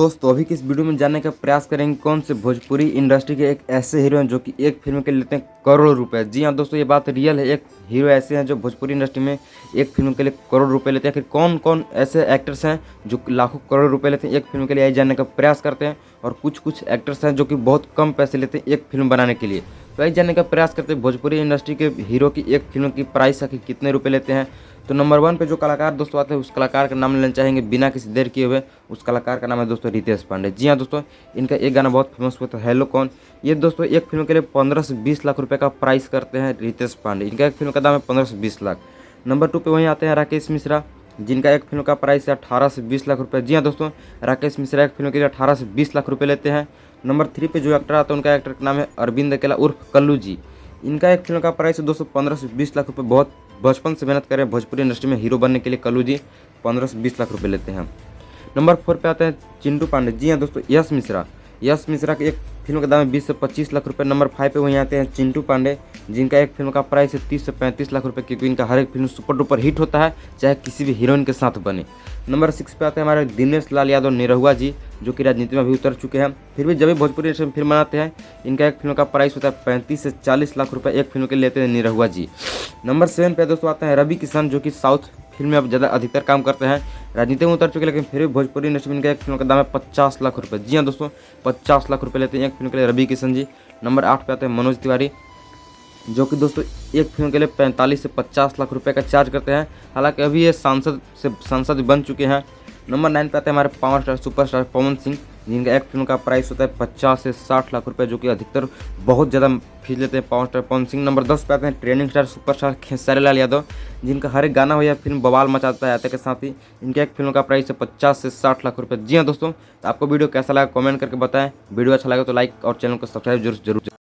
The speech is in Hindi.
दोस्तों अभी की इस वीडियो में जानने का प्रयास करेंगे कौन से भोजपुरी इंडस्ट्री के एक ऐसे हीरो हैं जो कि एक फिल्म के लिए लेते हैं करोड़ों रुपए। जी हाँ दोस्तों, ये बात रियल है। एक हीरो ऐसे हैं जो भोजपुरी इंडस्ट्री में एक फिल्म के लिए करोड़ रुपए लेते हैं। फिर कौन कौन ऐसे एक्टर्स हैं जो लाखों करोड़ रुपए लेते हैं एक फिल्म के लिए, यही जानने का प्रयास करते हैं। और कुछ कुछ एक्टर्स हैं जो कि बहुत कम पैसे लेते हैं एक फिल्म बनाने के लिए, तो यही जानने का प्रयास करते हैं भोजपुरी इंडस्ट्री के हीरो की एक फिल्म की प्राइस आखिर कितने रुपए लेते हैं। तो नंबर 1 पे जो कलाकार दोस्तों आते हैं उस कलाकार का नाम लेना चाहेंगे बिना किसी देर किए हुए। उस कलाकार का नाम है दोस्तों रितेश पांडे। जी हाँ दोस्तों, इनका एक गाना बहुत फेमस हुआ था, हेलो कौन। ये दोस्तों एक फिल्म के लिए 15 से 20 लाख रुपए का प्राइस करते हैं रितेश पांडे। इनका एक फिल्म का दाम है 15 से 20 लाख। नंबर 2 पे वहीं आते हैं राकेश मिश्रा, जिनका एक फिल्म का प्राइस है 18 से 20 लाख रुपए। जी हाँ दोस्तों, राकेश मिश्रा एक फिल्म के लिए 18 से 20 लाख रुपए लेते हैं। नंबर 3 पे जो एक्टर आता है उनका एक्टर का नाम है अरविंद अकेला उर्फ कल्लू जी। इनका एक फिल्म का प्राइस है दोस्तों 15 से 20 लाख रुपए। बहुत बचपन से मेहनत कर रहे हैं भोजपुरी इंडस्ट्री में हीरो बनने के लिए कल्लू जी, 15 से 20 लाख रुपए लेते हैं। नंबर 4 पे आते हैं चिंटू पांडे। जी हाँ दोस्तों, यश मिश्रा के एक फिल्म का दाम है 20 से 25 लाख रुपए। नंबर 5 पे वहीं आते हैं चिंटू पांडे, जिनका एक फिल्म का प्राइस है 30 से 35 लाख रुपए, क्योंकि इनका हर एक फिल्म सुपर डुपर हिट होता है, चाहे किसी भी हीरोइन के साथ बने। नंबर 6 पे आते हैं हमारे दिनेश लाल यादव निरहुआ जी, जो कि राजनीति में भी उतर चुके हैं, फिर भी जब भी भोजपुरी इंडस्ट्री में फिल्म बनाते हैं इनका एक फिल्म का प्राइस होता है 35 से 40 लाख रुपए एक फिल्म के लेते हैं निरहुआ जी। नंबर 7 पे दोस्तों आते हैं रवि किशन, जो कि साउथ फिल्म में अब ज़्यादा अधिकतर काम करते हैं, राजनीति में उतर चुके हैं, लेकिन फिर भी भोजपुरी इंडस्ट्री में इनका एक फिल्म का दाम है 50 लाख रुपए। जी हाँ दोस्तों, 50 लाख रुपए लेते हैं एक फिल्म के लिए रवि किशन जी। नंबर 8 पे आते हैं मनोज तिवारी, जो कि दोस्तों एक फिल्म के लिए 45 से 50 लाख रुपए का चार्ज करते हैं, हालांकि अभी ये सांसद बन चुके हैं। नंबर 9 पे आते हैं हमारे power star superstar Pawan Singh, जिनका एक फिल्म का प्राइस होता है 50 से 60 लाख रुपए, जो कि अधिकतर बहुत ज़्यादा फीस लेते हैं power star Pawan Singh. Number 10 पे आते हैं trending star superstar Khesari Lal Yadav, जिनका हर एक गाना हो या फिल्म बवाल मचाता है आते के साथ ही। इनके एक फिल्म का प्राइस है 50 से 60 लाख रुपए। जी हाँ दोस्तों, आपको वीडियो कैसा लगा कमेंट करके बताएं। वीडियो अच्छा लगा तो लाइक और चैनल को सब्सक्राइब जरूर